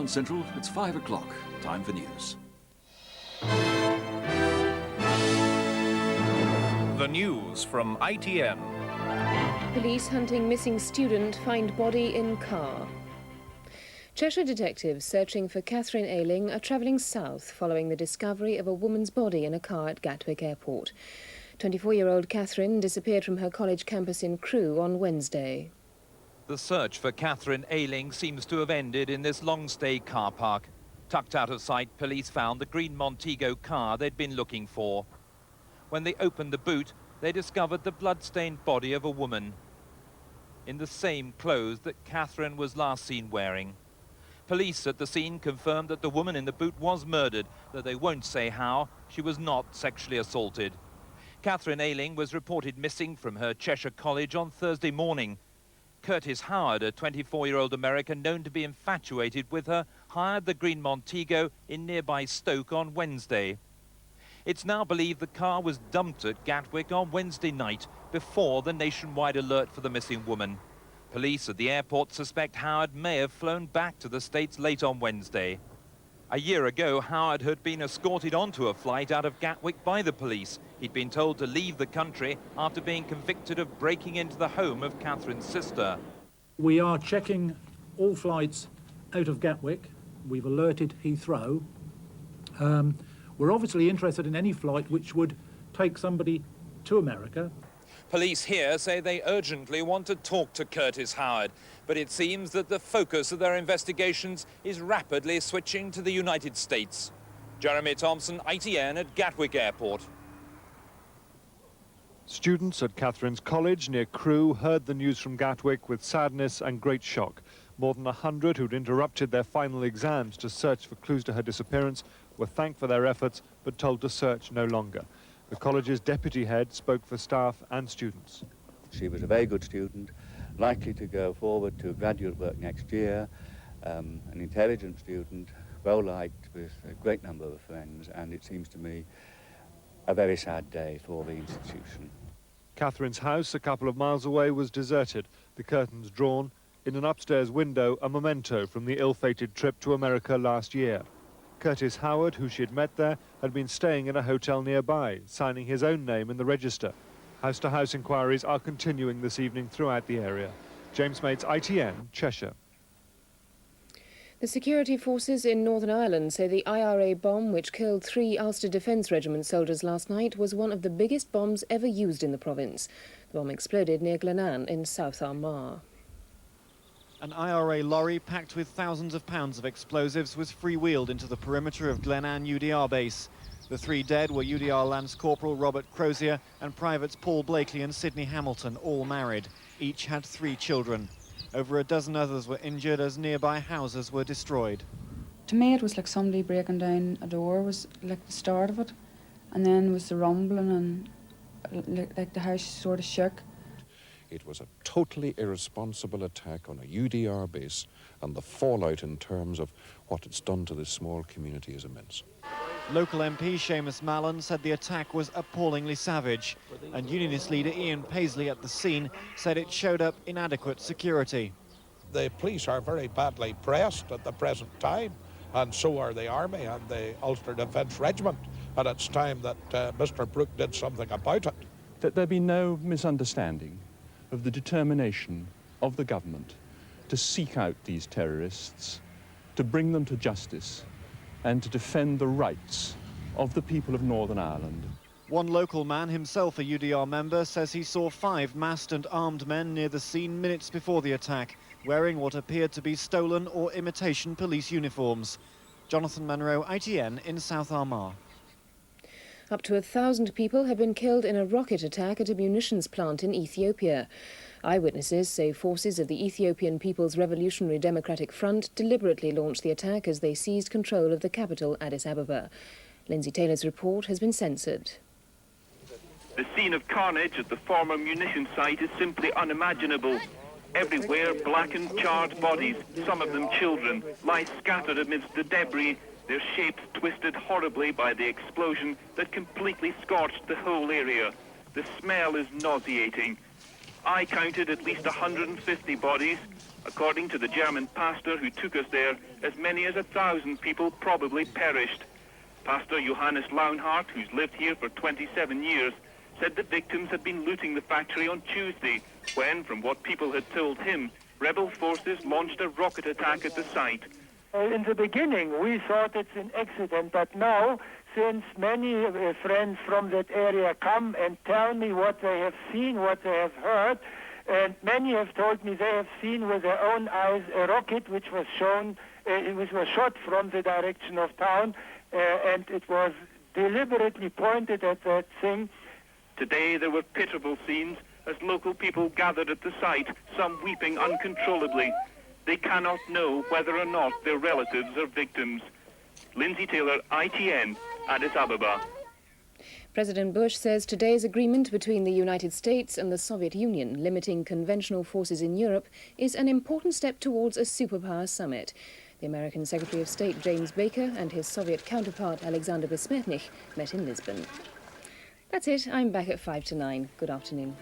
Crown Central, it's 5 o'clock. Time for news. The news from ITN. Police hunting missing student find body in car. Cheshire detectives searching for Catherine Ayling are travelling south following the discovery of a woman's body in a car at Gatwick Airport. 24-year-old Catherine disappeared from her college campus in Crewe on Wednesday. The search for Catherine Ayling seems to have ended in this long-stay car park. Tucked out of sight, police found the green Montego car they'd been looking for. When they opened the boot, they discovered the blood-stained body of a woman in the same clothes that Catherine was last seen wearing. Police at the scene confirmed that the woman in the boot was murdered, though they won't say how. She was not sexually assaulted. Catherine Ayling was reported missing from her Cheshire college on Thursday morning. Curtis Howard, a 24-year-old American known to be infatuated with her, hired the green Montego in nearby Stoke on Wednesday. It's now believed the car was dumped at Gatwick on Wednesday night before the nationwide alert for the missing woman. Police at the airport suspect Howard may have flown back to the States late on Wednesday. A year ago, Howard had been escorted onto a flight out of Gatwick by the police. He'd been told to leave the country after being convicted of breaking into the home of Catherine's sister. We are checking all flights out of Gatwick. We've alerted Heathrow. We're obviously interested in any flight which would take somebody to America. Police here say they urgently want to talk to Curtis Howard, but it seems that the focus of their investigations is rapidly switching to the United States. Jeremy Thompson, ITN at Gatwick Airport. Students at Catherine's College near Crewe heard the news from Gatwick with sadness and great shock. More than 100 who'd interrupted their final exams to search for clues to her disappearance were thanked for their efforts but told to search no longer. The college's deputy head spoke for staff and students. She was a very good student, likely to go forward to graduate work next year, an intelligent student, well liked with a great number of friends, and it seems to me a very sad day for the institution. Catherine's house, a couple of miles away, was deserted, the curtains drawn. In an upstairs window, a memento from the ill-fated trip to America last year. Curtis Howard, who she had met there, had been staying in a hotel nearby, signing his own name in the register. House-to-house inquiries are continuing this evening throughout the area. James Mates, ITN, Cheshire. The security forces in Northern Ireland say the IRA bomb which killed 3 Ulster Defence Regiment soldiers last night was one of the biggest bombs ever used in the province. The bomb exploded near Glenanne in South Armagh. An IRA lorry packed with thousands of pounds of explosives was freewheeled into the perimeter of Glenanne UDR base. The 3 dead were UDR Lance Corporal Robert Crozier and Privates Paul Blakely and Sidney Hamilton, all married. Each had 3 children. Over a dozen others were injured as nearby houses were destroyed. To me, it was like somebody breaking down a door, was like the start of it. And then was the rumbling and like the house sort of shook. It was a totally irresponsible attack on a UDR base, and the fallout in terms of what it's done to this small community is immense. Local MP Seamus Mallon said the attack was appallingly savage, and Unionist leader Ian Paisley at the scene said it showed up inadequate security. The police are very badly pressed at the present time, and so are the Army and the Ulster Defence Regiment, and it's time that Mr Brooke did something about it. That there be no misunderstanding of the determination of the government to seek out these terrorists, to bring them to justice, and to defend the rights of the people of Northern Ireland. One local man, himself a UDR member, says he saw 5 masked and armed men near the scene minutes before the attack, wearing what appeared to be stolen or imitation police uniforms. Jonathan Munro, ITN in South Armagh. Up to 1,000 people have been killed in a rocket attack at a munitions plant in Ethiopia. Eyewitnesses say forces of the Ethiopian People's Revolutionary Democratic Front deliberately launched the attack as they seized control of the capital, Addis Ababa. Lindsay Taylor's report has been censored. The scene of carnage at the former munition site is simply unimaginable. Everywhere, blackened, charred bodies, some of them children, lie scattered amidst the debris, their shapes twisted horribly by the explosion that completely scorched the whole area. The smell is nauseating. I counted at least 150 bodies, According to the German pastor who took us there, as many as 1,000 people probably perished. Pastor Johannes Launhardt, who's lived here for 27 years, said the victims had been looting the factory on Tuesday, when, from what people had told him, rebel forces launched a rocket attack at the site. In the beginning, we thought it's an accident, but now, since many friends from that area come and tell me what they have seen, what they have heard, and many have told me they have seen with their own eyes a rocket which was shown, which was shot from the direction of town, and it was deliberately pointed at that thing. Today there were pitiful scenes as local people gathered at the site, some weeping uncontrollably. They cannot know whether or not their relatives are victims. Lindsay Taylor, ITN, Addis Ababa. President Bush says today's agreement between the United States and the Soviet Union limiting conventional forces in Europe is an important step towards a superpower summit. The American Secretary of State James Baker and his Soviet counterpart Alexander Besmetnich met in Lisbon. That's it. I'm back at 8:55. Good afternoon.